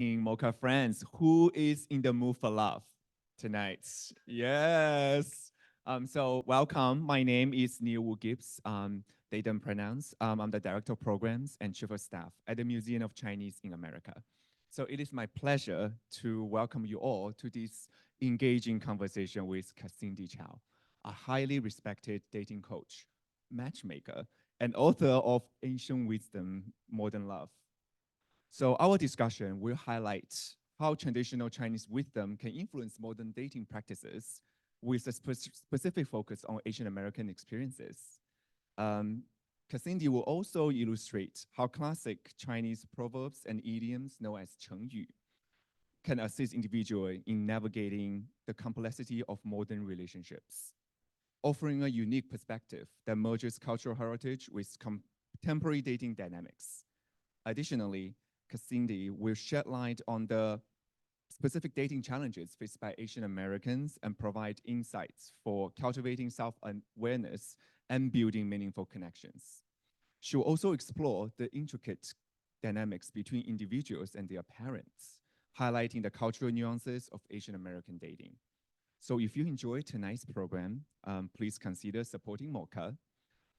In MOCA friends, who is in the mood for love tonight? Yes. So welcome. My name is Neil Wu Gibbs. They don't pronounce. I'm the director of programs and chief of staff at the Museum of Chinese in America. So it is my pleasure to welcome you all to this engaging conversation with Cassindy Chao, a highly respected dating coach, matchmaker, and author of Ancient Wisdom, Modern Love. So our discussion will highlight how traditional Chinese wisdom can influence modern dating practices with a specific focus on Asian American experiences. Um, Cassindi will also illustrate how classic Chinese proverbs and idioms known as chengyu can assist individuals in navigating the complexity of modern relationships, offering a unique perspective that merges cultural heritage with contemporary dating dynamics. Additionally, Cassindi will shed light on the specific dating challenges faced by Asian Americans and provide insights for cultivating self-awareness and building meaningful connections. She will also explore the intricate dynamics between individuals and their parents, highlighting the cultural nuances of Asian American dating. So if you enjoyed tonight's program, please consider supporting MOCA.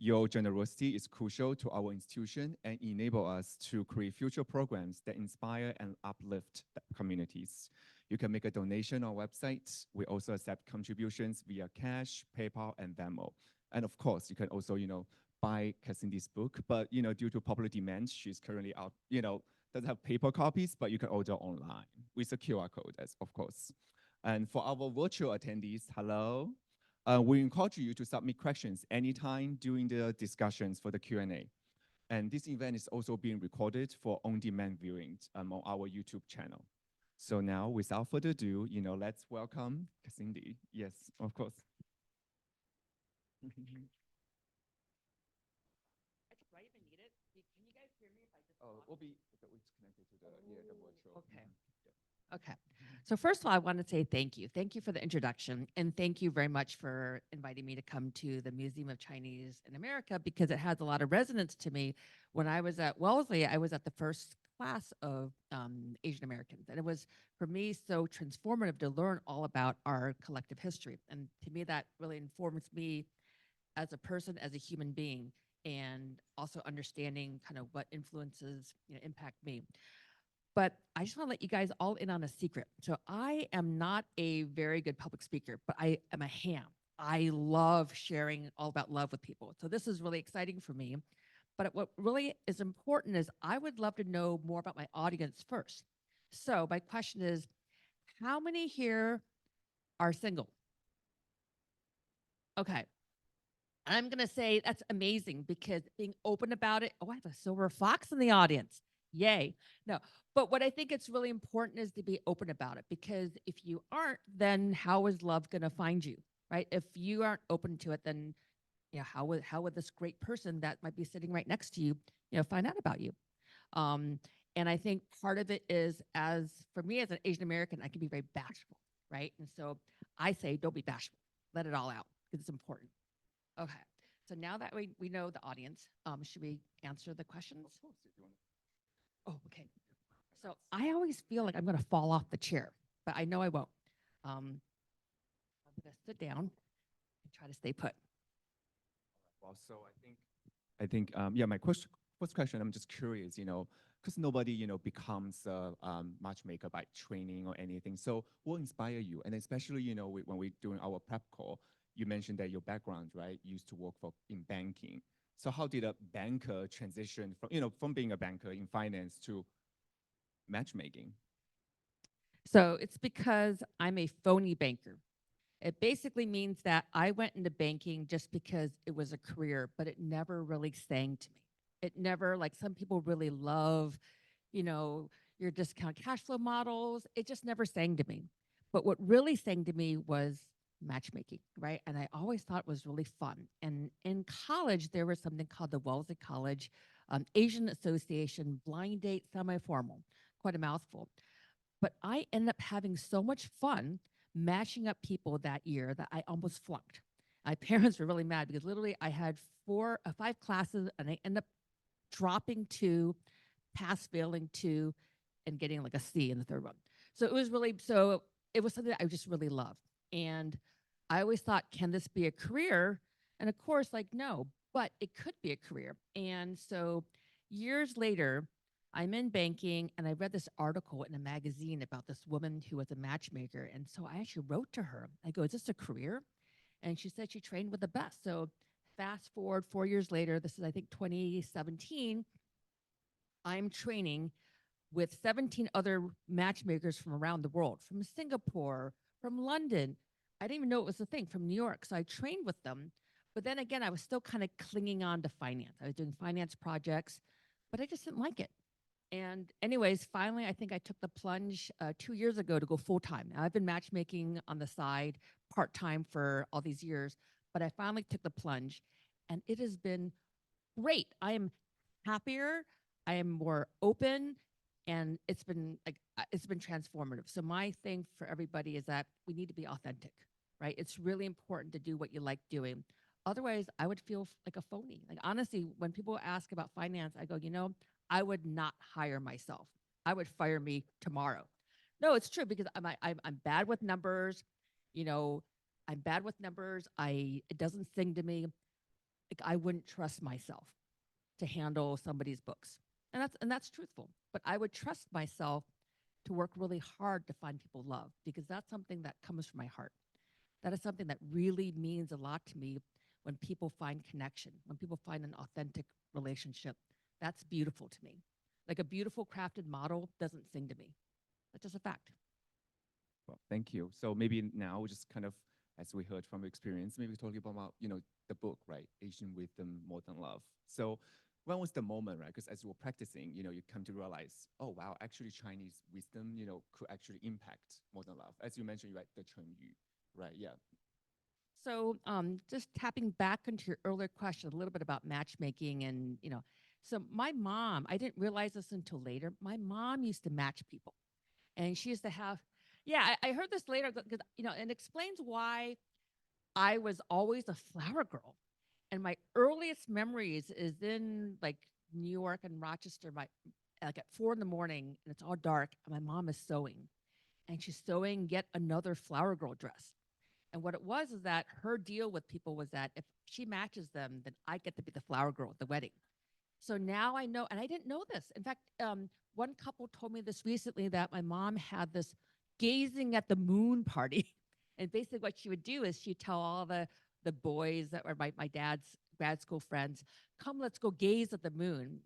Your generosity is crucial to our institution and enable us to create future programs that inspire and uplift communities. You can make a donation on our website. We also accept contributions via cash, PayPal, and Venmo. And of course, you can also, buy Cassindy's book, but, due to popular demand, she's currently out, doesn't have paper copies, but you can order online with a QR code, as of course. And for our virtual attendees, hello. We encourage you to submit questions anytime during the discussions for the Q&A. And this event is also being recorded for on-demand viewing on our YouTube channel. So now, without further ado, let's welcome Cassindy. Yes, of course. Do I even need it? Can you guys hear me if I just Oh, it's connected to the virtual. Okay. Okay. So first of all, I want to say thank you. Thank you for the introduction. And thank you very much for inviting me to come to the Museum of Chinese in America because it has a lot of resonance to me. When I was at Wellesley, I was at the first class of Asian Americans. And it was, for me, so transformative to learn all about our collective history. And to me, that really informs me as a person, as a human being, and also understanding kind of what influences, impact me. But I just want to let you guys all in on a secret. So I am not a very good public speaker, but I am a ham. I love sharing all about love with people. So this is really exciting for me. But what really is important is I would love to know more about my audience first. So my question is, how many here are single? Okay. I'm going to say that's amazing because being open about it. Oh, I have a silver fox in the audience. Yay. No, but what I think it's really important is to be open about it because if you aren't, then how is love going to find you? Right? If you aren't open to it, then how would this great person that might be sitting right next to you, find out about you? Um, and I think part of it is as for me as an Asian American, I can be very bashful, right? And so I say, don't be bashful. Let it all out because it's important. Okay. So now that we know the audience, should we answer the questions? Of course, if you want. Oh, okay. So I always feel like I'm going to fall off the chair, but I know I won't. I'm going to sit down and try to stay put. Well, so yeah, my first question, I'm just curious, because nobody, becomes a matchmaker by training or anything. So what inspire you? And especially, when we're doing our prep call, you mentioned that your background, right, used to work in banking. So how did a banker transition from being a banker in finance to matchmaking? So it's because I'm a phony banker. It basically means that I went into banking just because it was a career, but it never really sang to me. It never, like some people really love, you know, your discount cash flow models. It just never sang to me. But what really sang to me was matchmaking, right? And I always thought it was really fun. And in college, there was something called the Wellesley College Asian Association Blind Date Semi-Formal, quite a mouthful. But I ended up having so much fun matching up people that year that I almost flunked. My parents were really mad because literally I had five classes and I ended up dropping two, pass failing two, and getting like a C in the third one. So it was really, so it was something that I just really loved. And I always thought, can this be a career? And of course, like, no, but it could be a career. And so years later, I'm in banking and I read this article in a magazine about this woman who was a matchmaker. And so I actually wrote to her. I go, is this a career? And she said she trained with the best. So fast forward 4 years later, this is, I think, 2017, I'm training with 17 other matchmakers from around the world, from Singapore, from London. I didn't even know it was a thing, from New York. So I trained with them. But then again, I was still kind of clinging on to finance. I was doing finance projects, but I just didn't like it. And anyways, finally, I think I took the plunge 2 years ago to go full time. Now, I've been matchmaking on the side, part time for all these years, but I finally took the plunge, and it has been great. I am happier. I am more open, and it's been transformative. So my thing for everybody is that we need to be authentic, right? It's really important to do what you like doing. Otherwise, I would feel like a phony. Like honestly, when people ask about finance, I go, I would not hire myself. I would fire me tomorrow. No, it's true because I'm bad with numbers. You know, I'm bad with numbers. It doesn't sing to me. Like I wouldn't trust myself to handle somebody's books. And that's truthful. But I would trust myself to work really hard to find people love because that's something that comes from my heart. That is something that really means a lot to me when people find connection, when people find an authentic relationship. That's beautiful to me. Like a beautiful crafted model doesn't sing to me. That's just a fact. Well, thank you. So maybe now we just kind of, as we heard from experience, maybe talking about, the book, right? Asian Wisdom, More Than Love. So when was the moment, right? Because as you were practicing, you come to realize, oh, wow, actually Chinese wisdom, could actually impact more than love. As you mentioned, right, the chengyu, right? Yeah. So, just tapping back into your earlier question a little bit about matchmaking, and so my mom, I didn't realize this until later. My mom used to match people, and she used to have, yeah, I heard this later because and it explains why I was always a flower girl. And my earliest memories is in like New York and Rochester, like at 4 in the morning, and it's all dark, and my mom is sewing, and she's sewing yet another flower girl dress. And what it was is that her deal with people was that if she matches them, then I get to be the flower girl at the wedding. So now I know, and I didn't know this. In fact, one couple told me this recently that my mom had this gazing at the moon party. And basically, what she would do is she'd tell all the boys that were my dad's grad school friends, come, let's go gaze at the moon,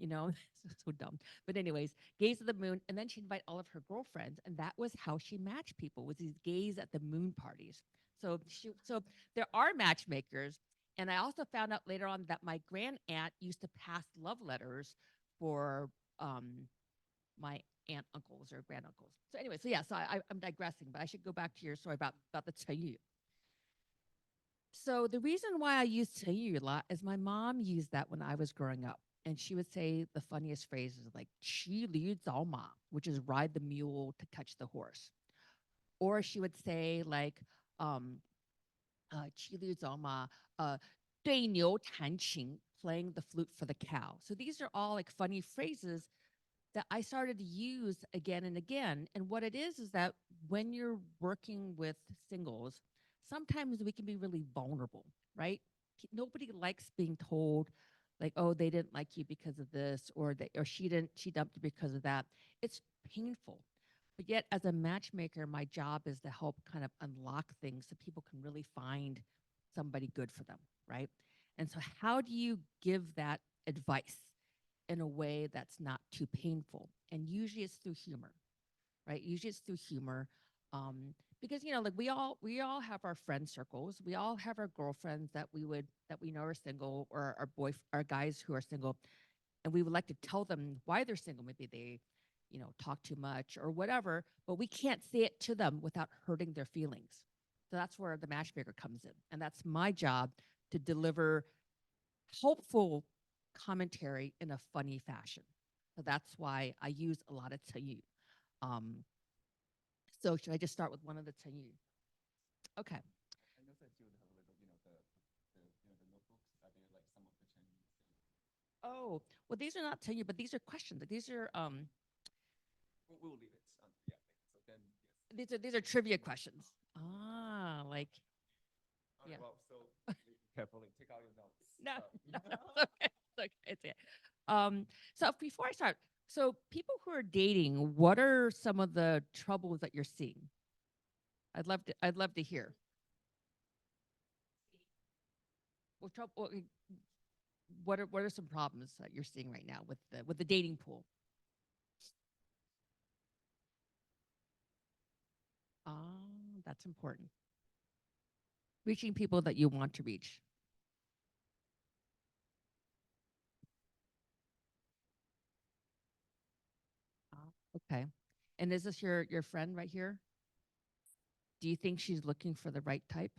so dumb. But anyways, gaze at the moon. And then she'd invite all of her girlfriends. And that was how she matched people, was these gaze at the moon parties. So there are matchmakers, and I also found out later on that my grand aunt used to pass love letters for um, my aunt uncles or granduncles. So anyway, so yeah, so I'm digressing, but I should go back to your story about the chengyu. So the reason why I use chengyu a lot is my mom used that when I was growing up. And she would say the funniest phrases like "qi liu zao ma," which is ride the mule to catch the horse. Or she would say like, um, 骑驴找马, 对牛弹琴, playing the flute for the cow. So these are all like funny phrases that I started to use again and again. And what it is that when you're working with singles, sometimes we can be really vulnerable, right? Nobody likes being told like, oh, they didn't like you because of this, or she dumped you because of that. It's painful. But yet, as a matchmaker, my job is to help kind of unlock things so people can really find somebody good for them, right? And so, how do you give that advice in a way that's not too painful? And usually, it's through humor, right? Usually, it's through humor, because like we all have our friend circles, we all have our girlfriends that we know are single, or our guys who are single, and we would like to tell them why they're single. Maybe they, talk too much or whatever, but we can't say it to them without hurting their feelings. So that's where the matchmaker comes in. And that's my job, to deliver hopeful commentary in a funny fashion. So that's why I use a lot of tayu. Um, so should I just start with one of the tayu? Okay. I know that you have a little, the notebooks. Are there like some of the Chinese? Oh, well, these are not tayu, but these are questions. These are we'll leave it. Yeah. So then, yes. These are trivia questions. Ah, like yeah. Well, so listen carefully. Take out your notes. No, no, it's okay. It's okay. It's okay. So before I start, so people who are dating, what are some of the troubles that you're seeing? I'd love to hear. Well, what are some problems that you're seeing right now with the dating pool? Ah, that's important. Reaching people that you want to reach. Ah, okay. And is this your friend right here? Do you think she's looking for the right type?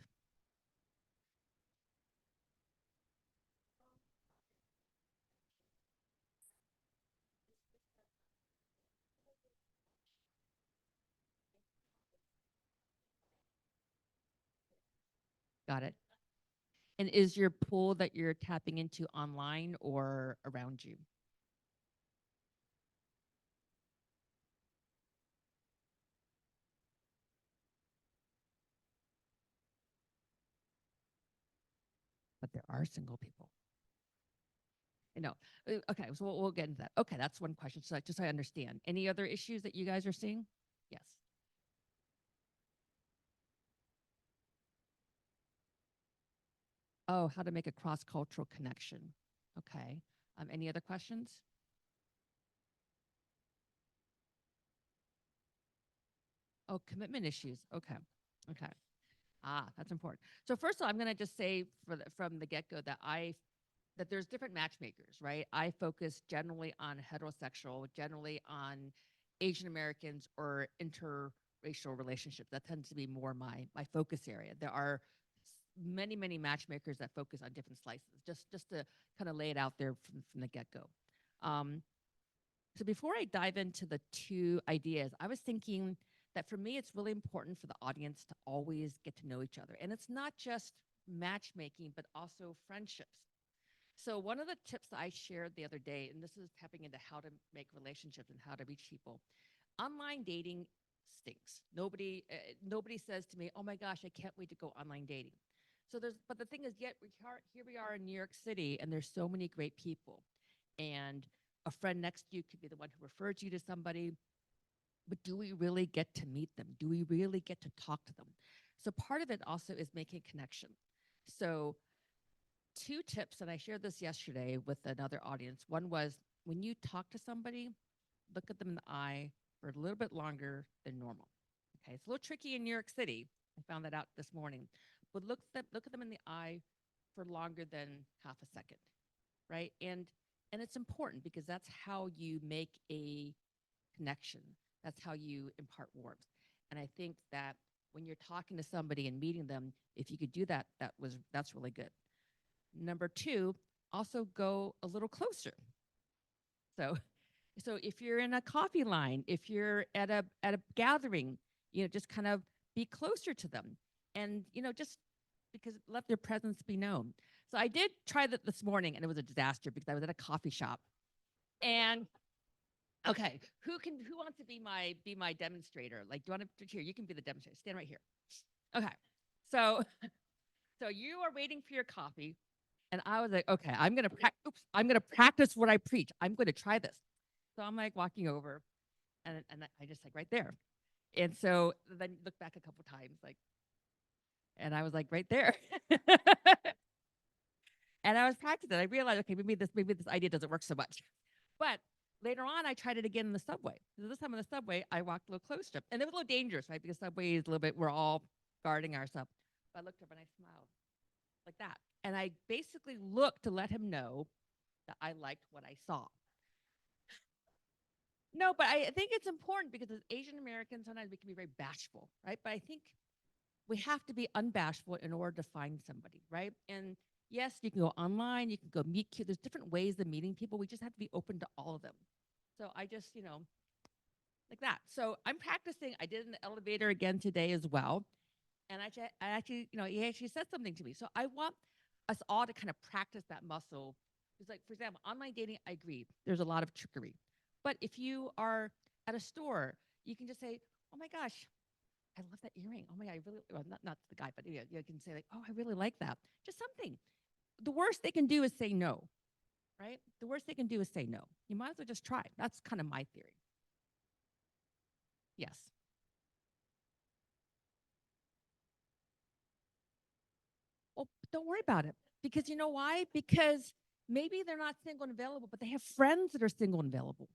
Got it. And is your pool that you're tapping into online or around you? But there are single people. I know. Okay, so we'll get into that. Okay, that's one question. So just so I understand. Any other issues that you guys are seeing? Yes. Oh, how to make a cross-cultural connection. Okay. Any other questions? Oh, commitment issues. Okay. Okay. Ah, that's important. So first of all, I'm going to just say from the get-go that there's different matchmakers, right? I focus generally on heterosexual, generally on Asian Americans or interracial relationships. That tends to be more my focus area. There are many matchmakers that focus on different slices. Just to kind of lay it out there from the get-go. Um, so before I dive into the two ideas, I was thinking that for me, it's really important for the audience to always get to know each other. And it's not just matchmaking, but also friendships. So one of the tips I shared the other day, and this is tapping into how to make relationships and how to reach people, online dating stinks. Nobody says to me, "Oh my gosh, I can't wait to go online dating." But the thing is, yet here we are in New York City, and there's so many great people, and a friend next to you could be the one who referred you to somebody. But do we really get to meet them? Do we really get to talk to them? So part of it also is making connection. So two tips, and I shared this yesterday with another audience. One was when you talk to somebody, look at them in the eye for a little bit longer than normal. Okay, it's a little tricky in New York City. I found that out this morning. But look at them in the eye for longer than half a second, right? And it's important because that's how you make a connection. That's how you impart warmth. And I think that when you're talking to somebody and meeting them, if you could do that, that's really good. Number two, also go a little closer. So, so if you're in a coffee line, if you're at a gathering, just kind of be closer to them, and just because let their presence be known. So I did try that this morning, and it was a disaster because I was at a coffee shop, and okay, who wants to be my demonstrator? Like, do you want to here? You can be the demonstrator. Stand right here. Okay, so so you are waiting for your coffee. And I was like, okay, I'm gonna practice what I preach. I'm gonna try this. So I'm like walking over, and I just like right there. And so then look back a couple times, like, and I was like right there. And I was practicing. I realized, okay, maybe this idea doesn't work so much. But later on, I tried it again in the subway. So this time in the subway, I walked a little closer, and it was a little dangerous, right? Because subway is a little bit. We're all guarding ourselves. But I looked up and I smiled like that. And I basically looked to let him know that I liked what I saw. No, but I think it's important because as Asian Americans, sometimes we can be very bashful, right? But I think we have to be unbashful in order to find somebody, right? And yes, you can go online, you can go meet. There's different ways of meeting people. We just have to be open to all of them. So I just, like that. So I'm practicing. I did in the elevator again today as well. And I actually, he actually said something to me. So I want us all to kind of practice that muscle. Because, like, for example, online dating, I agree, there's a lot of trickery. But if you are at a store. You can just say, "Oh my gosh, I love that earring. Oh my god, I really well, not the guy, but you can say like, "Oh, I really like that." Just something. The worst they can do is say no, right? The worst they can do is say no. You might as well just try. That's kind of my theory. Yes. Well, don't worry about it because you know why? Because maybe they're not single and available, but they have friends that are single and available.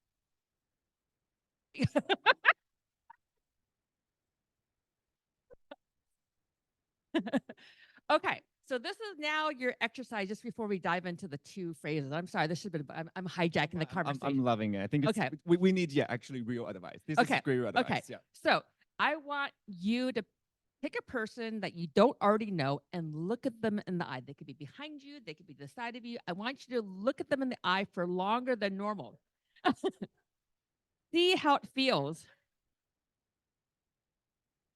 Okay, so this is now your exercise just before we dive into the two phrases. I'm sorry, this should have been, I'm hijacking the conversation. I'm loving it. I think it's, Okay. we need, yeah, actually real advice. This Okay. is great real advice. Okay. Yeah. So I want you to pick a person that you don't already know and look at them in the eye. They could be behind you, they could be to the side of you. I want you to look at them in the eye for longer than normal. See how it feels.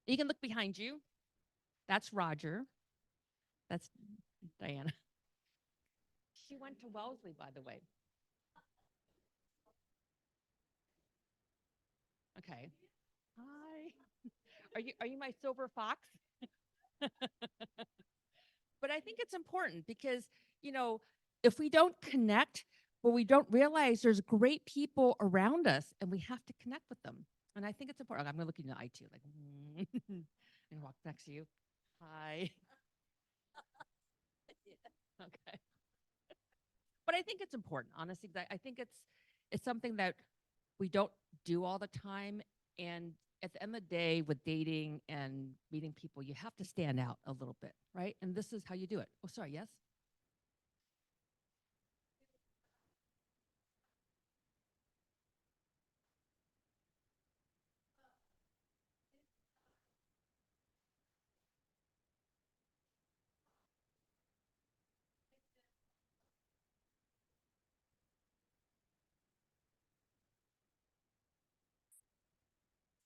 You can look behind you. That's Roger. That's Diana. She went to Wellesley, by the way. Okay. Hi. Are you my silver fox? But I think it's important because, you know, if we don't connect, well, we don't realize there's great people around us and we have to connect with them. And I think it's important. I'm going to look in the eye too, like, and walk next to you. Hi. Okay. But I think it's important, honestly. I think it's something that we don't do all the time. And at the end of the day, with dating and meeting people, you have to stand out a little bit, right? And this is how you do it. Oh, sorry. Yes.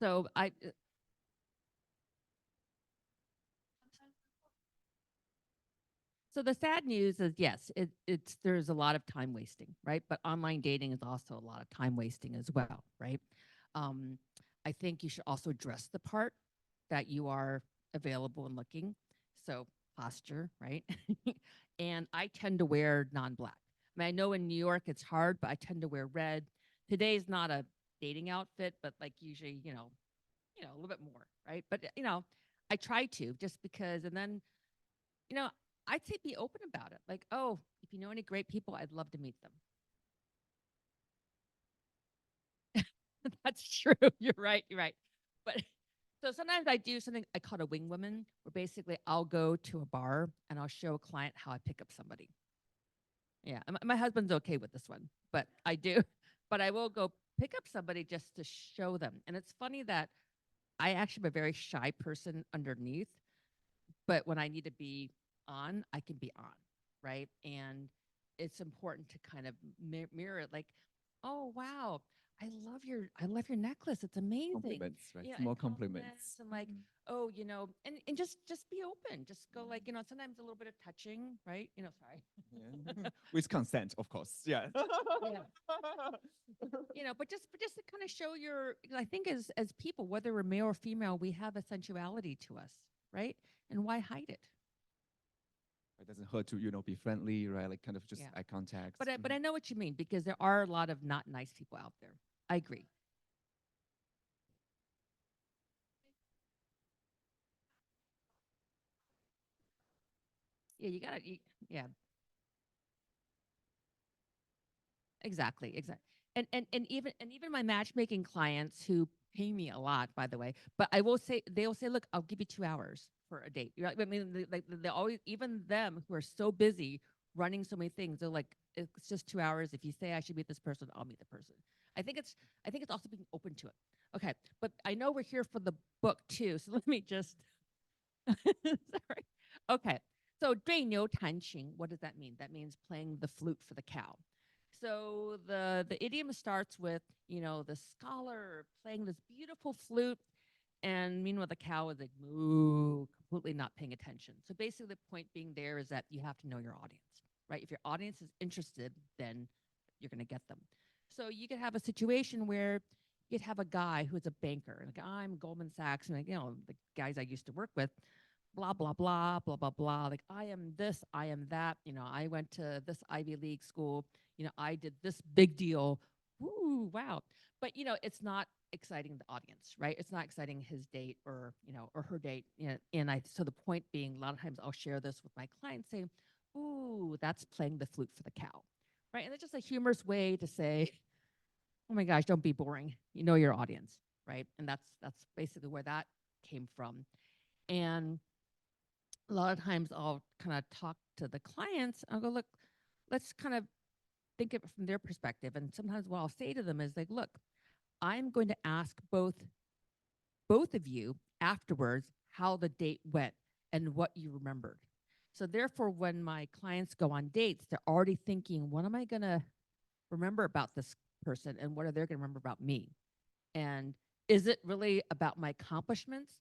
So I So the sad news is yes, it's there's a lot of time wasting, right? But online dating is also a lot of time wasting as well, right? Um, I think you should also dress the part that you are available and looking. So posture, right? And I tend to wear non-black. I mean, I know in New York it's hard, but I tend to wear red. Today's not a dating outfit, but like usually, a little bit more, right? But I try to just because, and then you know, I'd say be open about it. Like, oh, if you know any great people, I'd love to meet them. That's true. You're right. You're right. But so sometimes I do something I call a wing woman, where basically I'll go to a bar and I'll show a client how I pick up somebody. Yeah, my husband's okay with this one, but I do. But I will go pick up somebody just to show them. And it's funny that I actually am a very shy person underneath, but when I need to be on, I can be on, right? And it's important to kind of mirror it, like, oh wow, I love your necklace. It's amazing. Compliments, right? Yeah, Small and compliments. and like, oh, and just be open. Just go like, sometimes a little bit of touching, right? Sorry. Yeah. With consent, of course. Yeah. Yeah. But just to kind of show I think as people, whether we're male or female, we have a sensuality to us, right? And why hide it? It doesn't hurt to, be friendly, right? Like kind of just Yeah. eye contact. But I know what you mean because there are a lot of not nice people out there. I agree. Yeah, yeah, exactly. And even my matchmaking clients who pay me a lot, by the way, but they'll say, look, I'll give you 2 hours for a date. I mean, they always, even them who are so busy running so many things, they're like, it's just 2 hours. If you say I should meet this person, I'll meet the person. I think it's also being open to it. Okay, but I know we're here for the book too, so let me just sorry. Okay. So 对牛弹琴, what does that mean? That means playing the flute for the cow. So the idiom starts with, the scholar playing this beautiful flute, and meanwhile the cow is like moo, completely not paying attention. So basically the point being there is that you have to know your audience, right? If your audience is interested, then you're going to get them. So you could have a situation where you'd have a guy who's a banker, like I'm Goldman Sachs, and like, the guys I used to work with, blah blah blah blah blah blah. Like I am this, I am that. I went to this Ivy League school. I did this big deal. Woo, wow. But it's not exciting the audience, right? It's not exciting his date or her date. So the point being, a lot of times I'll share this with my clients, saying, "Ooh, that's playing the flute for the cow," right? And it's just a humorous way to say, "Oh my gosh, don't be boring. You know your audience, right?" And that's basically where that came from. And a lot of times I'll kind of talk to the clients. I'll go, look, let's kind of think of it from their perspective. And sometimes what I'll say to them is like, look, I'm going to ask both of you afterwards how the date went and what you remembered. So therefore, when my clients go on dates, they're already thinking, what am I going to remember about this person and what are they going to remember about me? And is it really about my accomplishments,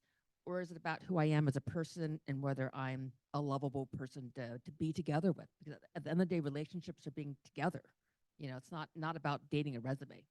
or is it about who I am as a person and whether I'm a lovable person to be together with? Because at the end of the day, relationships are being together. It's not about dating a resume.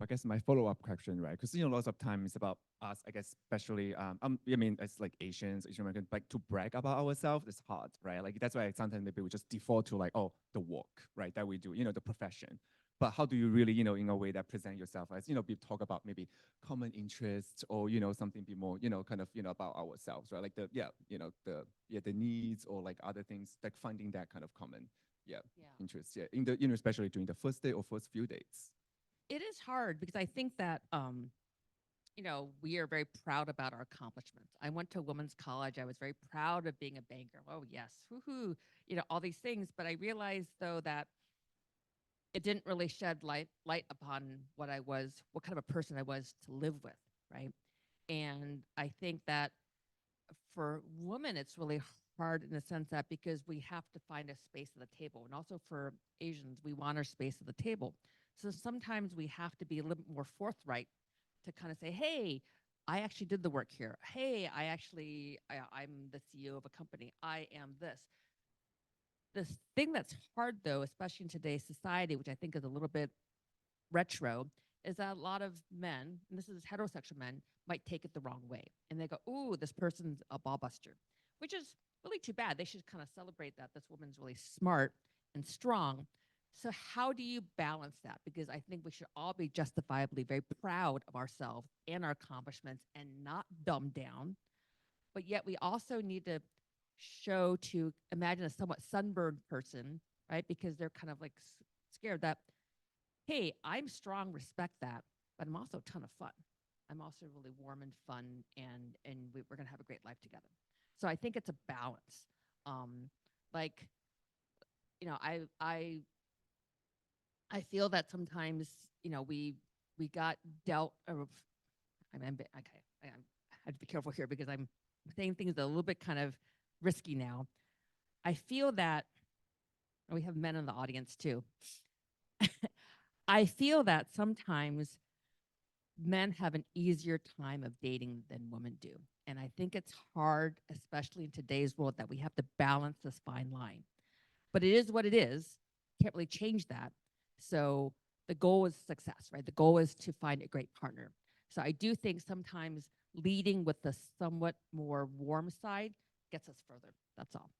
I guess my follow-up question, right? Because lots of times it's about us, I guess, especially I mean, it's like Asian American, like to brag about ourselves is hard, right? Like that's why sometimes maybe we just default to like, oh, the work, right, that we do, the profession. But how do you really, in a way that present yourself as, we talk about maybe common interests or, something be more, kind of, about ourselves, right? Like the needs or like other things, like finding that kind of common, yeah, Yeah. interest, yeah, in the, especially during the first day or first few dates. It is hard because I think that we are very proud about our accomplishments. I went to a women's college. I was very proud of being a banker. Oh yes, woohoo! All these things. But I realized though that it didn't really shed light upon what kind of a person I was to live with, right? And I think that for women, it's really hard in the sense that because we have to find a space at the table, and also for Asians, we want our space at the table. So sometimes we have to be a little bit more forthright to kind of say, "Hey, I actually did the work here. Hey, I'm the CEO of a company. I am this." This thing that's hard though, especially in today's society, which I think is a little bit retro, is that a lot of men, and this is heterosexual men, might take it the wrong way. And they go, "Ooh, this person's a ball buster," which is really too bad. They should kind of celebrate that this woman's really smart and strong. So, how do you balance that? Because I think we should all be justifiably very proud of ourselves and our accomplishments and not dumb down. But yet, we also need to show to imagine a somewhat sunburned person, right? Because they're kind of like scared that, hey, I'm strong, respect that, but I'm also a ton of fun. I'm also really warm and fun, and we're gonna have a great life together. So I think it's a balance. Um, like I feel that sometimes we got dealt. Okay. I have to be careful here because I'm saying things that are a little bit kind of risky now. I feel that and we have men in the audience too. I feel that sometimes men have an easier time of dating than women do. And I think it's hard, especially in today's world, that we have to balance this fine line. But it is what it is. Can't really change that. So the goal is success, right? The goal is to find a great partner. So I do think sometimes leading with the somewhat more warm side gets us further. That's all.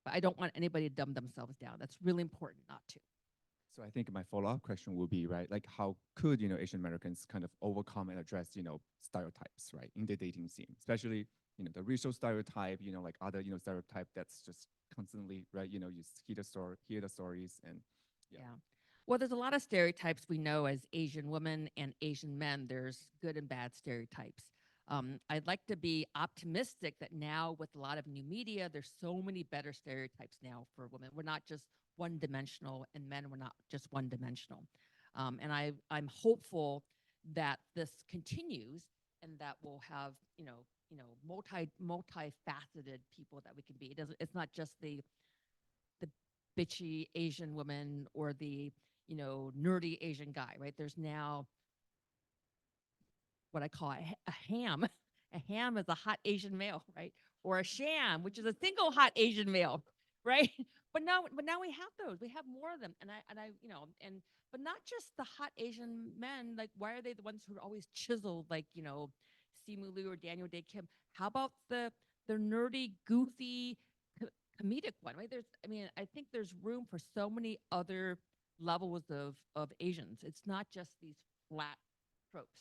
But I don't want anybody to dumb themselves down. That's really important not to. So I think my follow-up question will be, right, like how could, Asian Americans kind of overcome and address, stereotypes, right, in the dating scene, especially, the racial stereotype, like other, stereotype that's just constantly, right, you hear the stories and yeah. Yeah. Well, there's a lot of stereotypes we know as Asian women and Asian men. There's good and bad stereotypes. I'd like to be optimistic that now, with a lot of new media, there's so many better stereotypes now for women. We're not just one dimensional, and men were not just one dimensional. And I'm hopeful that this continues and that we'll have multifaceted people that we can be. It's not just the bitchy Asian woman or the nerdy Asian guy, right? There's now what I call a ham. A ham is a hot Asian male, right? Or a sham, which is a single hot Asian male, right? But now we have those. We have more of them, and but not just the hot Asian men. Like, why are they the ones who are always chiseled, like, Simu Liu or Daniel Day Kim? How about the nerdy, goofy, comedic one, right? I mean, I think there's room for so many other levels of Asians. It's not just these flat tropes.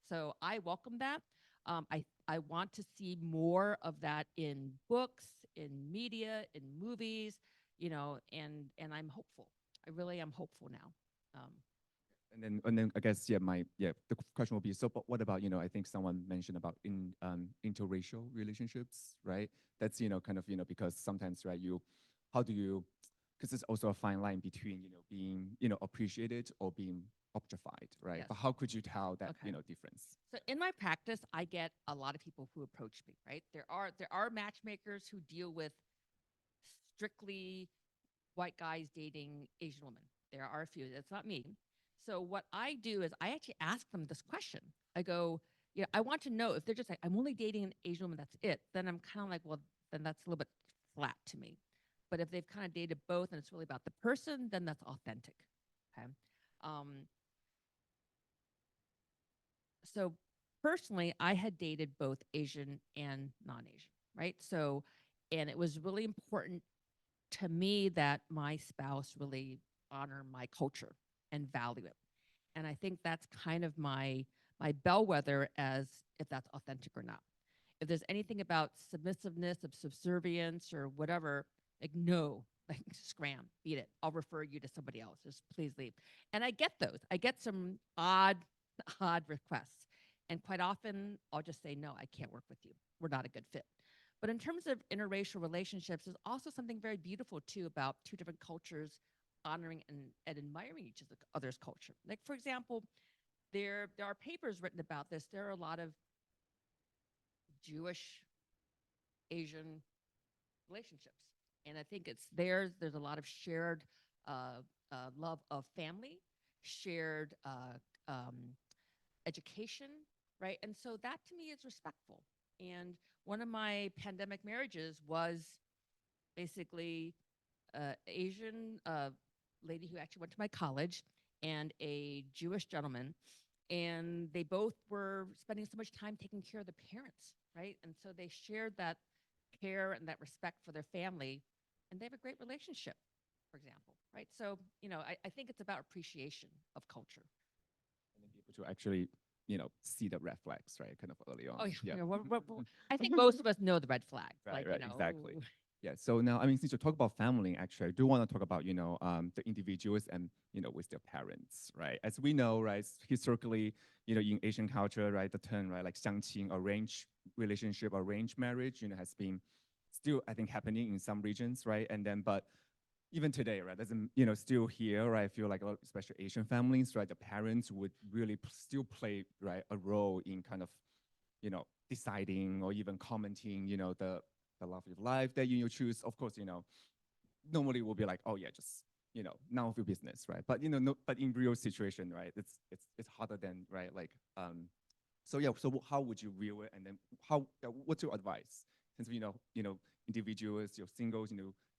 So I welcome that. I want to see more of that in books, in media, in movies, and I'm hopeful. I really am hopeful now. Um, And then I guess the question will be, so but what about, I think someone mentioned about interracial relationships, right? That's, kind of, because sometimes, right, how do you, because there's also a fine line between, being, appreciated or being objectified, right? yes. But how could you tell that, Okay. difference? So in my practice, I get a lot of people who approach me, right? There are matchmakers who deal with strictly white guys dating Asian women. There are a few. That's not me. So what I do is I actually ask them this question. I go, I want to know if they're just like, I'm only dating an Asian woman, that's it. Then I'm kind of like, well, then that's a little bit flat to me. But if they've kind of dated both and it's really about the person, then that's authentic. Okay. Um, so personally, I had dated both Asian and non-Asian, right? So, and it was really important to me that my spouse really honor my culture and value it. And I think that's kind of my bellwether as if that's authentic or not. If there's anything about submissiveness, of subservience or whatever, like no, like scram, beat it. I'll refer you to somebody else. Just please leave. And I get those. I get some odd requests. And quite often I'll just say, no, I can't work with you. We're not a good fit. But in terms of interracial relationships, there's also something very beautiful too about two different cultures honoring and admiring each other's culture. Like, for example, there are papers written about this. There are a lot of Jewish Asian relationships, and I think it's there's a lot of shared love of family, shared education, right? And so that to me is respectful. And one of my pandemic marriages was basically Asian lady who actually went to my college and a Jewish gentleman. And they both were spending so much time taking care of the parents, right? And so they shared that care and that respect for their family. And they have a great relationship, for example, right? So, I think it's about appreciation of culture. And then be able to actually, see the red flags, right? Kind of early on. Oh, yeah. Yeah. I think most of us know the red flags. Right, Like, right, exactly. Yeah. So now, I mean, since you talk about family, actually, I do want to talk about, the individuals and, with their parents, right? As we know, right, historically, in Asian culture, right, the term, right, like 相亲, arranged relationship, arranged marriage, has been still, I think, happening in some regions, right? And then, but even today, right, doesn't, still here, right? I feel like a lot, especially Asian families, right, the parents would really still play, right, a role in kind of, deciding or even commenting, the love of life that you choose. Of course, normally we'll be like, oh yeah, just, none of your business, right? But no, but in real situation, right, it's harder than, right, like so yeah. So how would you view it, and then what's your advice, since individuals, singles,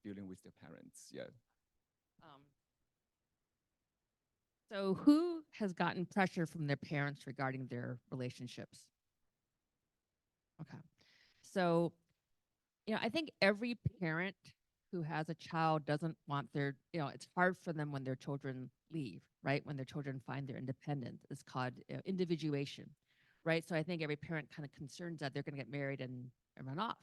dealing with their parents? Yeah. Um, so, who has gotten pressure from their parents regarding their relationships? Okay. So, I think every parent who has a child doesn't want it's hard for them when their children leave, right? When their children find their independence. It's called individuation, right? So I think every parent kind of concerns that they're going to get married and run off.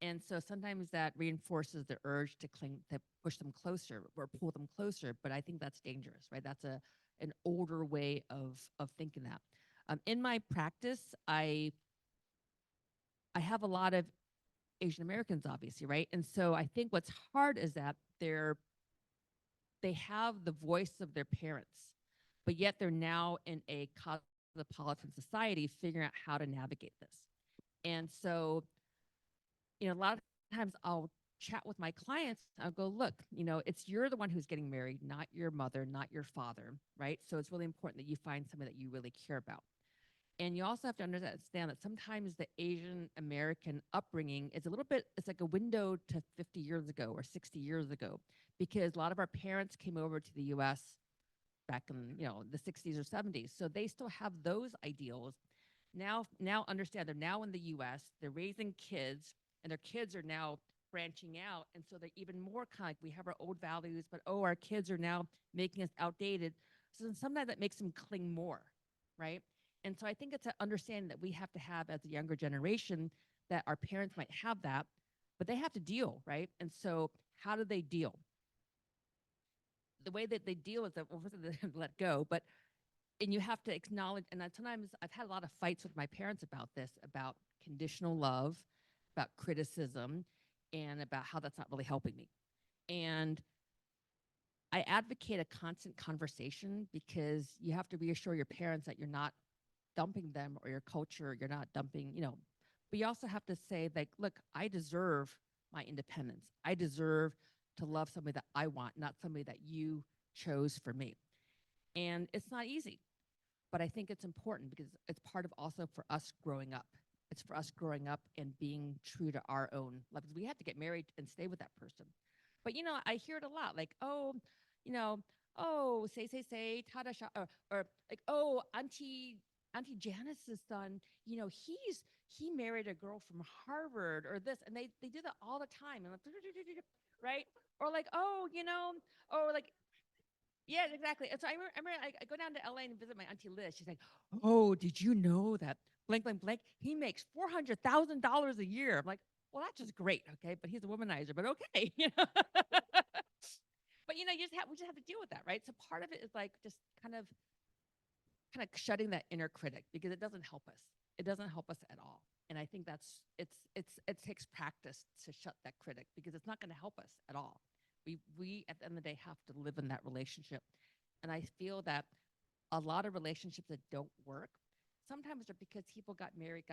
And so sometimes that reinforces the urge to cling, to push them closer or pull them closer. But I think that's dangerous, right? That's an older way of thinking that. In my practice, I have a lot of Asian Americans, obviously, right? And so I think what's hard is that they have the voice of their parents, but yet they're now in a cosmopolitan society figuring out how to navigate this. And so, a lot of times I'll chat with my clients. I'll go, look, it's you're the one who's getting married, not your mother, not your father, right? So it's really important that you find somebody that you really care about. And you also have to understand that sometimes the Asian American upbringing is a little bit, it's like a window to 50 years ago or 60 years ago, because a lot of our parents came over to the US back in, the 60s or 70s. So they still have those ideals. Now understand they're now in the US, they're raising kids, and their kids are now branching out. And so they're even more kind of like we have our old values, but oh, our kids are now making us outdated. So then sometimes that makes them cling more, right? And so I think it's an understanding that we have to have as a younger generation, that our parents might have that, but they have to deal, right? And so how do they deal? The way that they deal is that, well, first they let go, but and you have to acknowledge. And sometimes I've had a lot of fights with my parents about this, about conditional love, about criticism, and about how that's not really helping me. And I advocate a constant conversation, because you have to reassure your parents that you're not dumping them or your culture, you're not dumping, but you also have to say, like, look, I deserve my independence. I deserve to love somebody that I want, not somebody that you chose for me. And it's not easy, but I think it's important, because it's part of also for us growing up. It's for us growing up and being true to our own love. We have to get married and stay with that person. But I hear it a lot, like, oh, you know, oh, say, tada sha, or like, oh, Auntie Janice's son, he married a girl from Harvard, or this, and they do that all the time, and like, right? Or like, oh, or like, yeah, exactly. And so I go down to LA and visit my auntie Liz. She's like, "Oh, did you know that blank blank blank? He makes $400,000 a year." I'm like, "Well, that's just great, okay." But he's a womanizer. But okay, But we just have to deal with that, right? So part of it is like just kind of shutting that inner critic, because it doesn't help us. It doesn't help us at all. And I think it takes practice to shut that critic, because it's not going to help us at all. We at the end of the day have to live in that relationship. And I feel that a lot of relationships that don't work sometimes are because people got married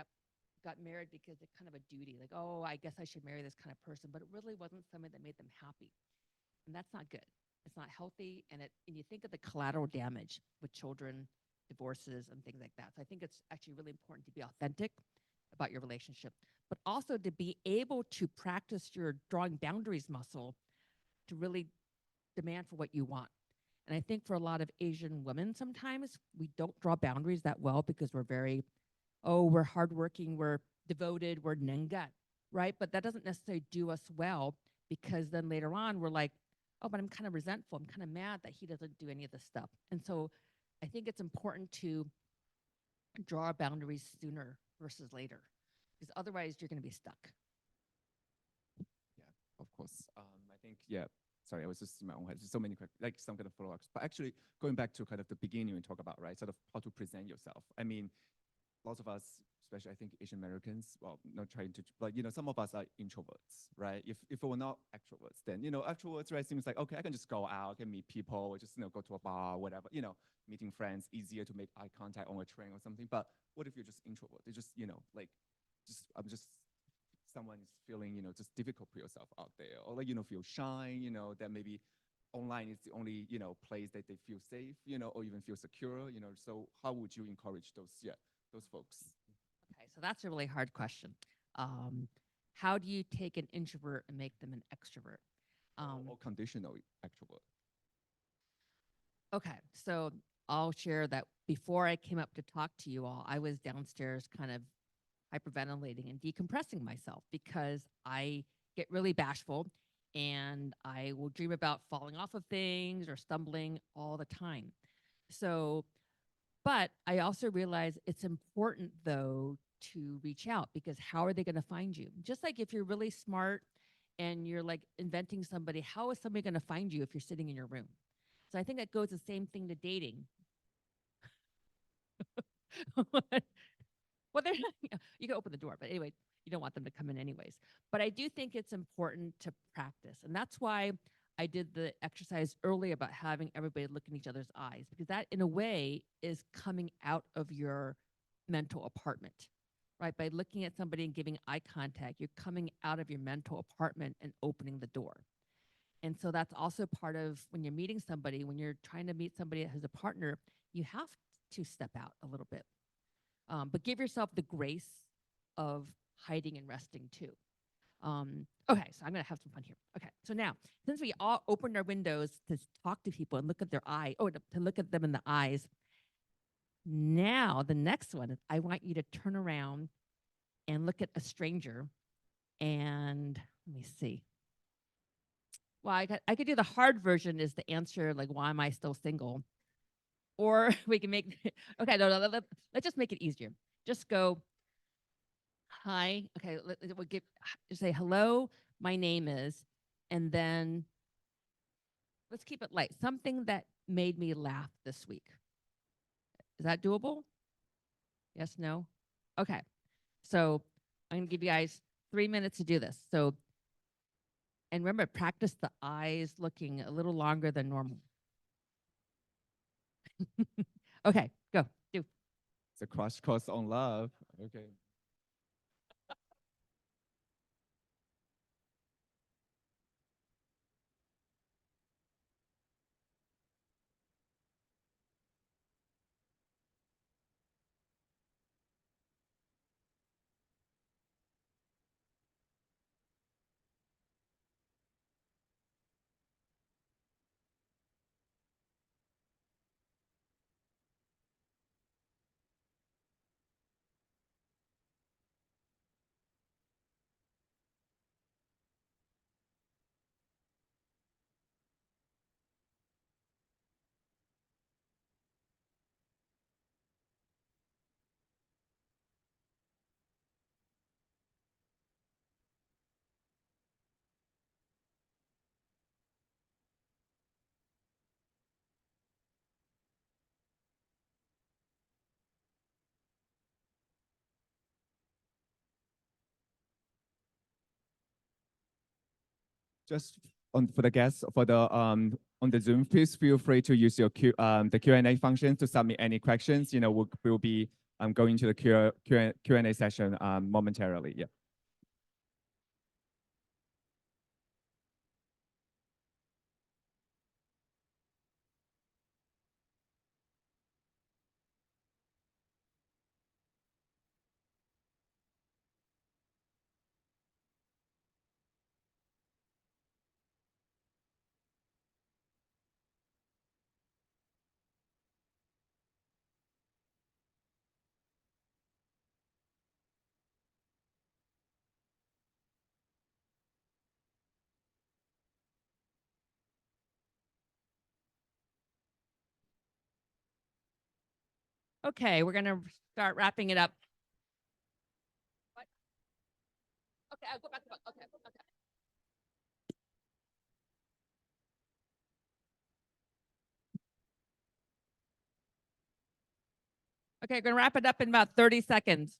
because it's kind of a duty, like, oh, I guess I should marry this kind of person, but it really wasn't somebody that made them happy. And that's not good. It's not healthy. And you think of the collateral damage with children, divorces, and things like that. So I think it's actually really important to be authentic about your relationship, but also to be able to practice your drawing boundaries muscle, to really demand for what you want. And I think for a lot of Asian women, sometimes we don't draw boundaries that well, because we're hardworking, we're devoted, we're nengat, right? But that doesn't necessarily do us well, because then later on we're like, oh, but I'm kind of resentful. I'm kind of mad that he doesn't do any of this stuff. And so I think it's important to draw our boundaries sooner versus later, because otherwise you're going to be stuck. Yeah, of course. I think, yeah, sorry, I was just in my own head. There's so many, like some kind of follow-ups. But actually, going back to kind of the beginning we talk about, right, sort of how to present yourself. I mean, lots of us, especially I think Asian Americans, well, not trying to, but some of us are introverts, right? If we're not extroverts, then extroverts, right, seems like, okay, I can just go out, I can meet people, or just go to a bar, whatever, meeting friends, easier to make eye contact on a train or something. But what if you're just introvert? It's just like, I'm just someone is feeling just difficult for yourself out there, or like feel shy, that maybe online is the only place that they feel safe, or even feel secure, so how would you encourage those folks? Okay, so that's a really hard question. Um, how do you take an introvert and make them an extrovert? Or conditional extrovert? Okay, so I'll share that before I came up to talk to you all, I was downstairs kind of hyperventilating and decompressing myself, because I get really bashful, and I will dream about falling off of things or stumbling all the time. So, but I also realize it's important, though, to reach out, because how are they going to find you? Just like if you're really smart and you're like inventing somebody, how is somebody going to find you if you're sitting in your room? So I think that goes the same thing to dating. Well, they're not, you can open the door, but anyway, you don't want them to come in anyways. But I do think it's important to practice. And that's why I did the exercise early about having everybody look in each other's eyes, because that, in a way, is coming out of your mental apartment, right? By looking at somebody and giving eye contact, you're coming out of your mental apartment and opening the door. And so that's also part of when you're meeting somebody, when you're trying to meet somebody that has a partner, you have to step out a little bit. But give yourself the grace of hiding and resting too. Okay, so I'm gonna have some fun here. Okay, so now since we all opened our windows to talk to people and look at their eye, to look at them in the eyes, now the next one is I want you to turn around and look at a stranger, and let me see. Well, I could do the hard version is the answer like why am I still single, or we can make okay let's just make it easier. Just go hi. Okay, we'll give just say hello. My name is, and then let's keep it light. Something that made me laugh this week. Is that doable? Yes, no? Okay. So I'm going to give you guys 3 minutes to do this. So, and remember, practice the eyes looking a little longer than normal. Okay, go. Do. It's a crush course on love. Okay. Just for the guests for the on the Zoom, please feel free to use your the Q&A function to submit any questions. You know, we'll be going to the Q&A session momentarily. Yeah. Okay, we're going to start wrapping it up. What? Okay, I'll go back to okay. Okay, we're going to wrap it up in about 30 seconds.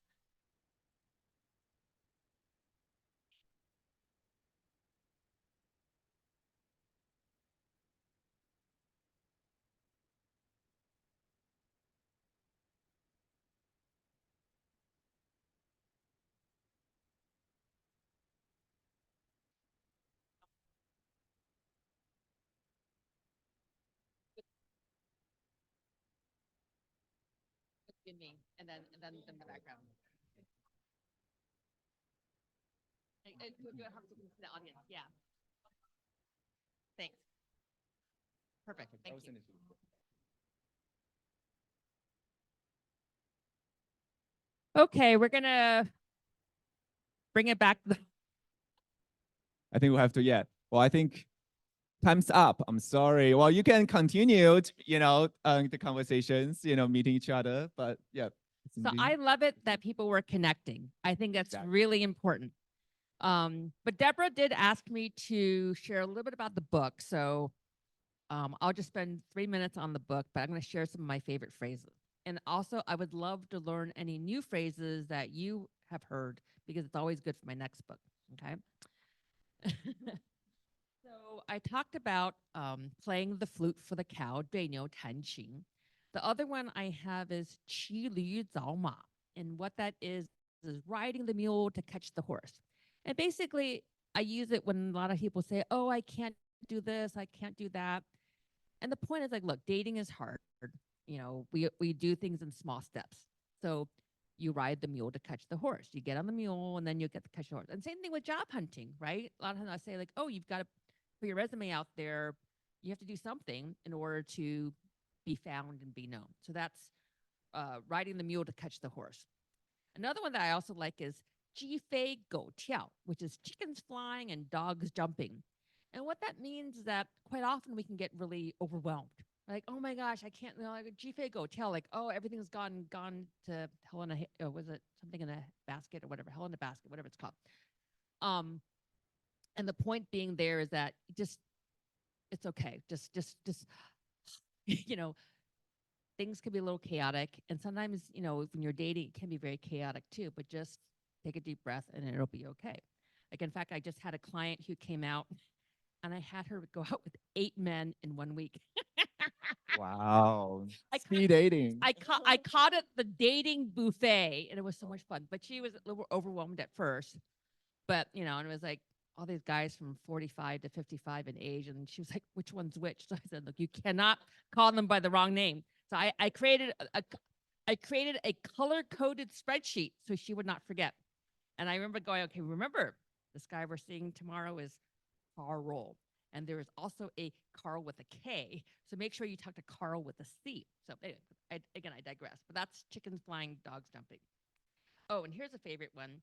Me, and then the background. The audience. Yeah. Thanks. Perfect. Thank you. Okay, we're gonna bring it back. I think we'll have to. Yeah. Well, I think time's up. I'm sorry. Well, you can continue, you know, the conversations, you know, meeting each other. But yeah. So I love it that people were connecting. I think that's really important. But Deborah did ask me to share a little bit about the book. So I'll just spend 3 minutes on the book, but I'm going to share some of my favorite phrases. And also, I would love to learn any new phrases that you have heard because it's always good for my next book. Okay. So I talked about playing the flute for the cow, 对牛弹琴. The other one I have is 骑驴找马. And what that is riding the mule to catch the horse. And basically, I use it when a lot of people say, oh, I can't do this, I can't do that. And the point is like, look, dating is hard. You know, we do things in small steps. So you ride the mule to catch the horse. You get on the mule and then you get to catch the horse. And same thing with job hunting, right? A lot of times I say like, oh, you've got to put your resume out there. You have to do something in order to be found and be known. So that's riding the mule to catch the horse. Another one that I also like is ji fei go tiao, which is chickens flying and dogs jumping. And what that means is that quite often we can get really overwhelmed. Like, oh my gosh, I can't, like, ji fei go tiao, like, oh, everything's gone to hell in a, was it something in a basket or whatever, hell in a basket, whatever it's called. Um, and the point being there is that just, it's okay. Just, you know, things can be a little chaotic. And sometimes, when you're dating, it can be very chaotic too, but just take a deep breath and it'll be okay. Like, in fact, I just had a client who came out and I had her go out with 8 men in 1 week. Wow. I Speed dating. I caught it the dating buffet and it was so much fun, but she was a little overwhelmed at first. But, and it was like all these guys from 45 to 55 in age. And she was like, which one's which? So I said, look, you cannot call them by the wrong name. So I created I created a color coded spreadsheet so she would not forget. And I remember going, okay, remember this guy we're seeing tomorrow is Carl. And there is also a Carl with a K. So make sure you talk to Carl with a C. So anyway, I digress. But that's chickens flying, dogs jumping. Oh, and here's a favorite one.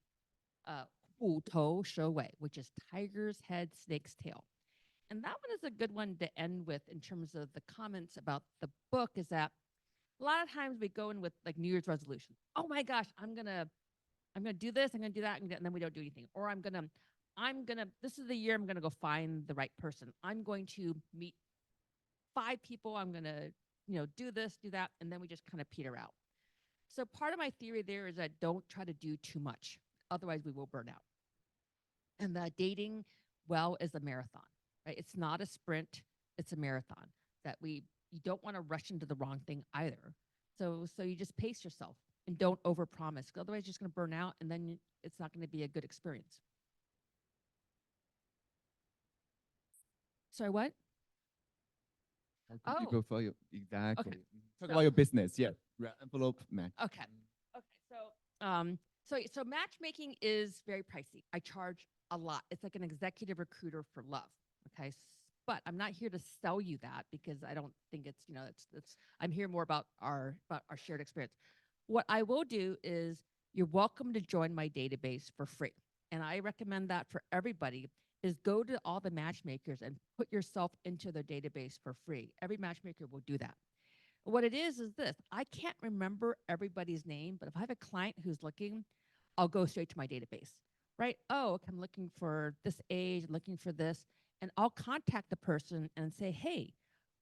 Hu tou shou wei, which is tiger's head, snake's tail. And that one is a good one to end with in terms of the comments about the book is that a lot of times we go in with like New Year's resolutions. Oh my gosh, I'm gonna do this, I'm gonna do that, and then we don't do anything. Or this is the year I'm gonna go find the right person. I'm going to meet 5 people. I'm gonna, do this, do that, and then we just kind of peter out. So part of my theory there is that don't try to do too much. Otherwise we will burn out. And that dating well is a marathon, right? It's not a sprint, it's a marathon. That you don't want to rush into the wrong thing either. So you just pace yourself and don't overpromise. Otherwise, you're just going to burn out, and then it's not going to be a good experience. Sorry, what? You Oh, go for your exactly. okay. Talk So, about your business. Yeah. Envelope match. okay. Okay. So matchmaking is very pricey. I charge a lot. It's like an executive recruiter for love. Okay. But I'm not here to sell you that because I don't think it's, it's I'm here more about our shared experience. What I will do is you're welcome to join my database for free. And I recommend that for everybody is go to all the matchmakers and put yourself into their database for free. Every matchmaker will do that. What it is this. I can't remember everybody's name, but if I have a client who's looking, I'll go straight to my database, right? Oh, okay, I'm looking for this age, looking for this, and I'll contact the person and say, hey,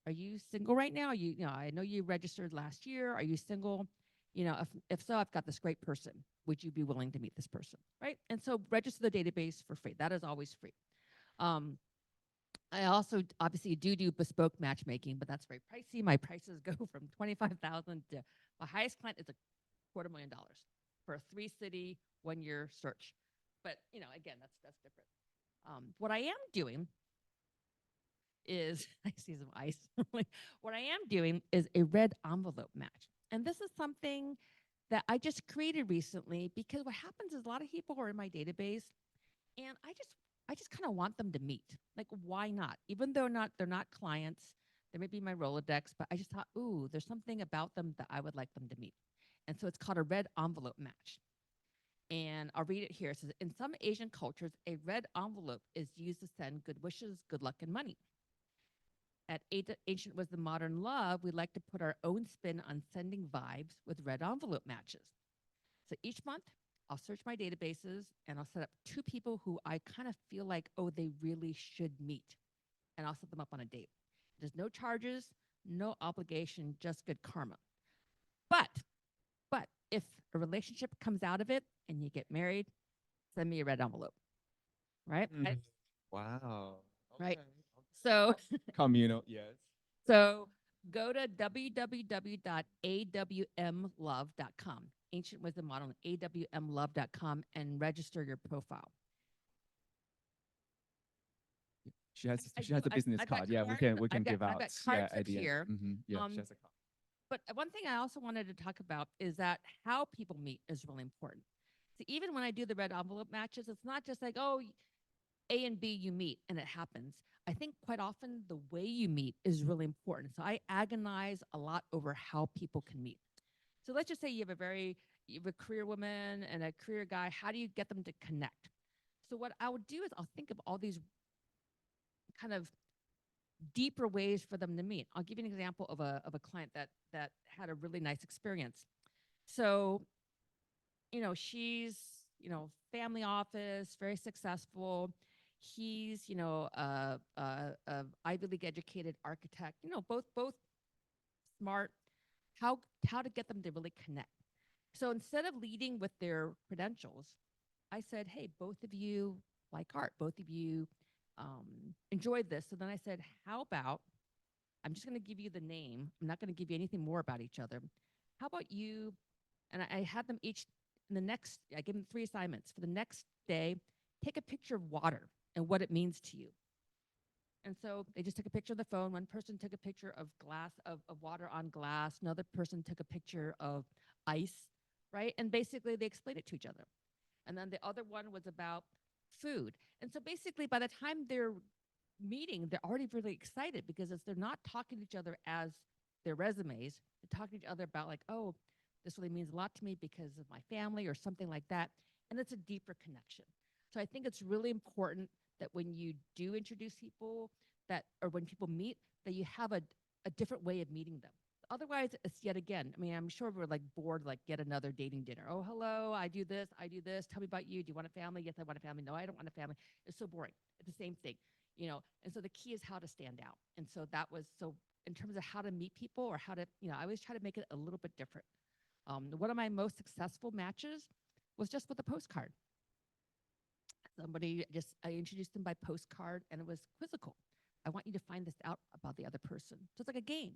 are you single right now? I know you registered last year. Are you single? If so, I've got this great person. Would you be willing to meet this person, right? And so register the database for free. That is always free. Um, I also obviously do bespoke matchmaking, but that's very pricey. My prices go from 25,000 to my highest client is $250,000 for a 3-city 1-year search. But again, that's different. What I am doing is I see some ice. What I am doing is a red envelope match, and this is something that I just created recently because what happens is a lot of people are in my database, and I just kind of want them to meet. Like, why not? Even though they're not clients, they may be my Rolodex, but I just thought, ooh, there's something about them that I would like them to meet. And so it's called a red envelope match. And I'll read it here. It says, in some Asian cultures, a red envelope is used to send good wishes, good luck, and money. At Ancient Wisdom Modern Love, we like to put our own spin on sending vibes with red envelope matches. So each month, I'll search my databases and I'll set up 2 people who I kind of feel like, oh, they really should meet. And I'll set them up on a date. There's no charges, no obligation, just good karma. But if a relationship comes out of it and you get married, send me a red envelope. Right? Mm. Wow. Right. Okay. So Communal, yes. So go to www.awmlove.com, Ancient Wisdom Model, awmlove.com, and register your profile. She has a business I've got card. Yeah, we cards, can give I've out got cards up ideas. here. Yeah, she has a card. But one thing I also wanted to talk about is that how people meet is really important. So even when I do the red envelope matches, it's not just like, oh, A and B you meet and it happens. I think quite often the way you meet is really important. So I agonize a lot over how people can meet. So let's just say you have a career woman and a career guy. How do you get them to connect? So what I would do is I'll think of all these kind of deeper ways for them to meet. I'll give you an example of a client that had a really nice experience. So, she's, family office, very successful. He's, a Ivy League educated architect, both smart. How how to get them to really connect. So instead of leading with their credentials, I said, hey, both of you like art, both of you enjoyed this. So then I said, how about I'm just going to give you the name. I'm not going to give you anything more about each other. How about you? And I had them each in the next, I gave them 3 assignments. For the next day, take a picture of water and what it means to you. And so they just took a picture of the phone. One person took a picture of of water on glass. Another person took a picture of ice, right? And basically they explained it to each other. And then the other one was about food. And so basically by the time they're meeting, they're already really excited because they're not talking to each other as their resumes. They're talking to each other about like, oh, this really means a lot to me because of my family or something like that. And it's a deeper connection. So I think it's really important that when you do introduce people or when people meet, that you have a different way of meeting them. Otherwise, it's yet again, I mean, I'm sure we're like bored, like get another dating dinner. Oh, hello, I do this, I do this. Tell me about you. Do you want a family? Yes, I want a family. No, I don't want a family. It's so boring. It's the same thing, And so the key is how to stand out. And so that was so in terms of how to meet people or how to, I always try to make it a little bit different. One of my most successful matches was just with a postcard. I introduced them by postcard and it was quizzical. I want you to find this out about the other person. So it's like a game.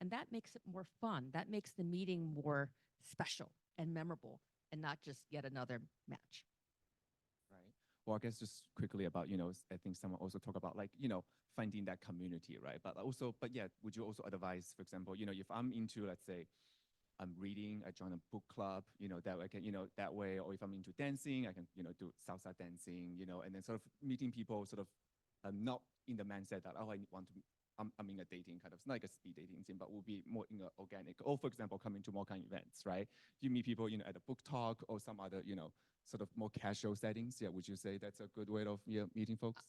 And that makes it more fun. That makes the meeting more special and memorable and not just yet another match. Right. Well, I guess just quickly about, I think someone also talk about like, finding that community, right? But yeah, would you also advise, for example, if I'm into, let's say, I'm reading, I join a book club, that way I can, that way, or if I'm into dancing, I can, do salsa dancing, and then sort of meeting people sort of not in the mindset that, oh, I want to, I'm in a dating kind of, it's not like a speed dating thing, but will be more in a organic, or for example, coming to MOCA events, right? You meet people, at a book talk or some other, sort of more casual settings. Yeah, would you say that's a good way of meeting folks?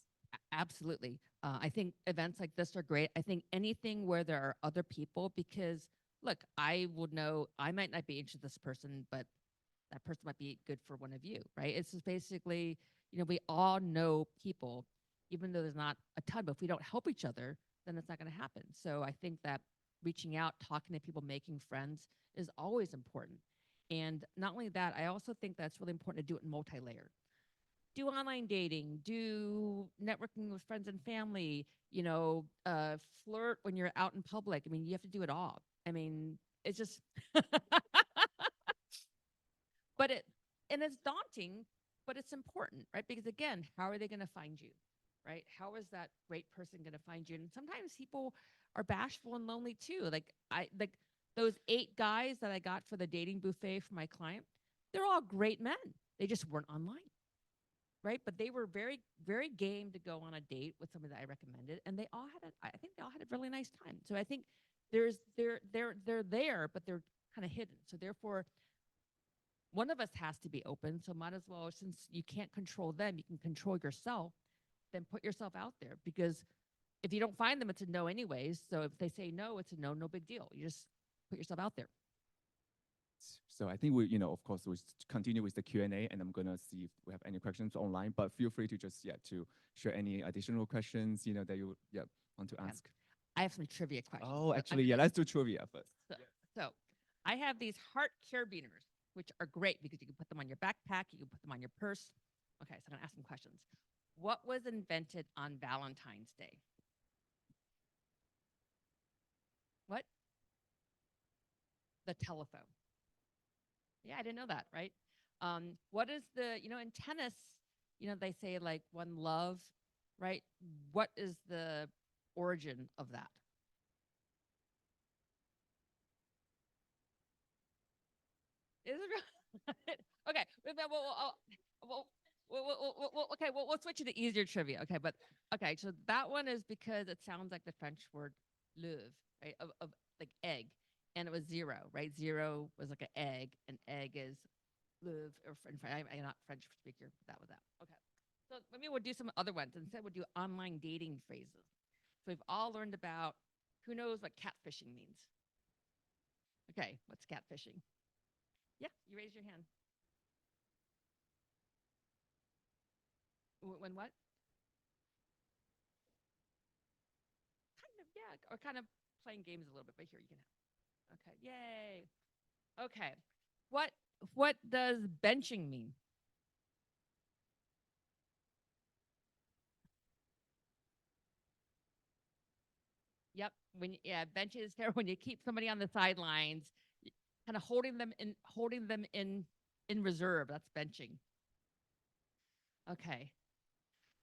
Absolutely. I think events like this are great. I think anything where there are other people, because look, I would know I might not be into this person, but that person might be good for one of you, right? It's just basically, we all know people, even though there's not a ton, but if we don't help each other, then it's not going to happen. So I think that reaching out, talking to people, making friends is always important. And not only that, I also think that's really important to do it in multi-layer. Do online dating, do networking with friends and family, flirt when you're out in public. I mean, you have to do it all. I mean, it's just, but it's daunting, but it's important, right? Because again, how are they going to find you, right? How is that great person going to find you? And sometimes people are bashful and lonely too. Like those 8 guys that I got for the dating buffet for my client, they're all great men. They just weren't online, right? But they were very, very game to go on a date with somebody that I recommended, and I think they all had a really nice time. So I think they're there, but they're kind of hidden. So therefore, one of us has to be open. So might as well, since you can't control them, you can control yourself. Then put yourself out there, because if you don't find them, it's a no anyways. So if they say no, it's a no, no big deal. You just put yourself out there. So I think we, of course, we continue with the Q&A, and I'm gonna see if we have any questions online. But feel free to just to share any additional questions that you want to ask. I have some trivia questions. Oh, actually, let's do trivia first. So I have these heart carabiners, which are great because you can put them on your backpack, you can put them on your purse. Okay, so I'm gonna ask some questions. What was invented on Valentine's Day? What? The telephone. Yeah, I didn't know that, right? What is in tennis, they say like one love, right? What is the origin of that? Is it real? Okay. Well, okay. We'll switch to the easier trivia. Okay, but okay. So that one is because it sounds like the French word "l'œuf," right? Of like egg, and it was zero, right? Zero was like an egg, and egg is l'œuf or French. I'm not French speaker. But that was that. Okay. So maybe we'll do some other ones. Instead, we'll do online dating phrases. So we've all learned about who knows what catfishing means. Okay, what's catfishing? Yeah, you raise your hand. When what? Kind of, yeah, or kind of playing games a little bit. But here you can have. Okay, yay. Okay, what what does benching mean? Yep, yeah, bench is there when you keep somebody on the sidelines, kind of holding them in reserve. That's benching. Okay,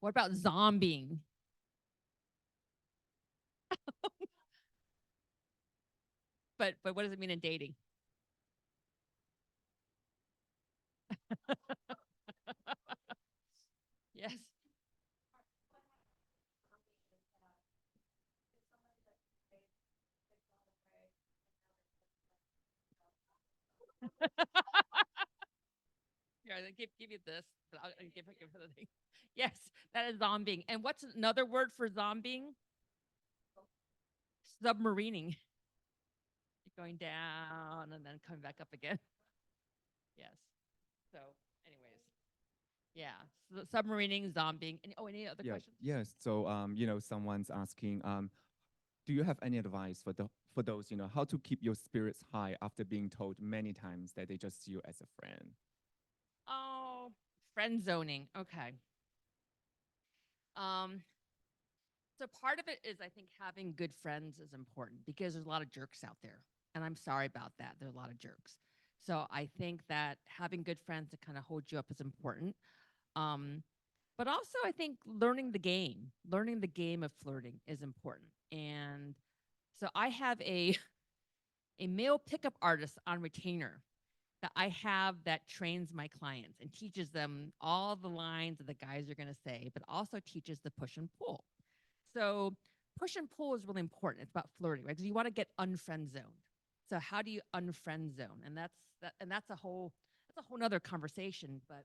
what about zombieing? But what does it mean in dating? Yes. Yeah, I give you this, but I'll give you the thing. Yes, that is zombieing. And what's another word for zombieing? Submarining. You're going down and then coming back up again. Yes. So, anyways, yeah. So submarining, zombieing. Any other Yeah, questions? yes. So, someone's asking, do you have any advice for those, how to keep your spirits high after being told many times that they just see you as a friend? Oh, friend zoning. Okay. Um, so part of it is I think having good friends is important because there's a lot of jerks out there. And I'm sorry about that. There's a lot of jerks. So I think that having good friends to kind of hold you up is important. Um, but also I think learning the game of flirting is important. And so I have a male pickup artist on retainer that I have that trains my clients and teaches them all the lines that the guys are going to say, but also teaches the push and pull. So push and pull is really important. It's about flirting, right? Because you want to get unfriend zoned. So how do you unfriend zone? And that's a whole nother conversation, but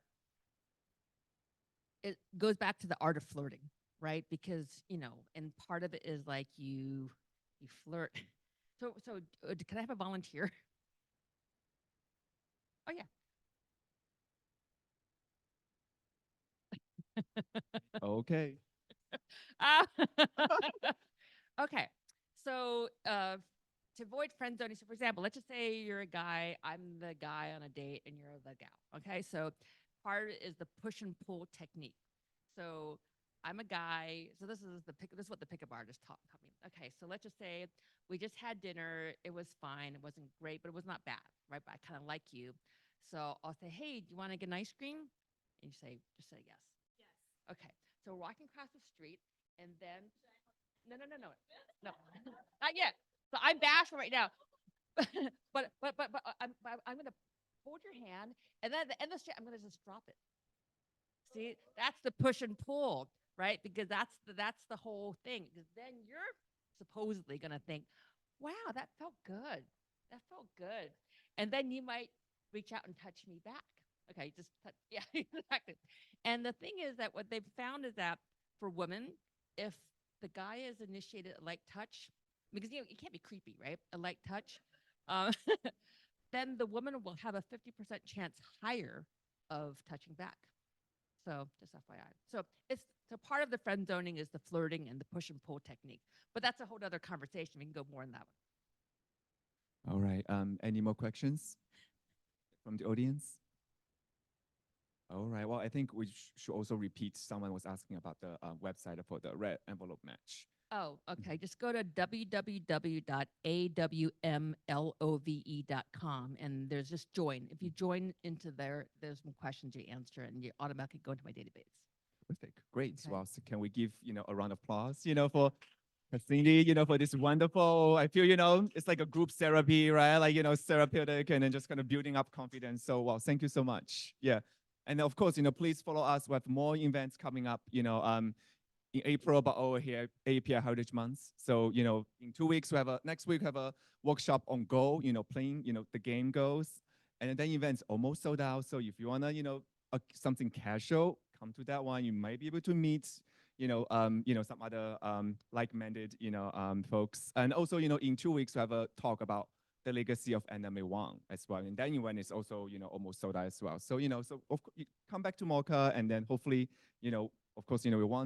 it goes back to the art of flirting, right? Because, and part of it is like you flirt. So can I have a volunteer? Oh yeah. Okay. Ah. Okay. So to avoid friend zoning, so for example, let's just say you're a guy, I'm the guy on a date, and you're the gal. Okay. So part is the push and pull technique. So I'm a guy. So this is what the pickup artist taught me. Okay. So let's just say we just had dinner. It was fine. It wasn't great, but it was not bad, right? But I kind of like you. So I'll say, hey, do you want to get an ice cream? And you just say yes. Okay. So we're walking across the street, and then no, not yet. So I'm bashful right now, but I'm gonna hold your hand, and then at the end of the street, I'm gonna just drop it. See, that's the push and pull, right? Because that's the whole thing. Because then you're supposedly gonna think, "Wow, that felt good. That felt good," and then you might reach out and touch me back. Okay, just touch. Yeah, exactly. And the thing is that what they've found is that for women, if the guy is initiated a light touch, because it can't be creepy, right? A light touch, um, then the woman will have a 50% chance higher of touching back. So just FYI. So part of the friend zoning is the flirting and the push and pull technique. But that's a whole other conversation. We can go more in that All right. Any more questions from the audience? All right. Well, I think we should also repeat. Someone was asking about the website for the red envelope match. one. Oh, okay. Just go to www.awmlove.com and there's just join. If you join into there's some questions you answer and you automatically go into my database. Perfect. Great. Okay. Well, so can we give, a round of applause, for Cassindy, for this wonderful, I feel, it's like a group therapy, right? Like, therapeutic and then just kind of building up confidence. So, wow, thank you so much. Yeah. And of course, please follow us with more events coming up, in April, but over here, API Heritage Month. So, in 2 weeks, next week, we have a workshop on Go, playing, the game goes. And then events almost sold out. So if you want to, something casual, come to that one. You might be able to meet, some other like-minded, folks. And also, in 2 weeks, we have a talk about the legacy of anime one as well. And that event is also, almost sold out as well. So, come back to MOCA and then hopefully, of course, we want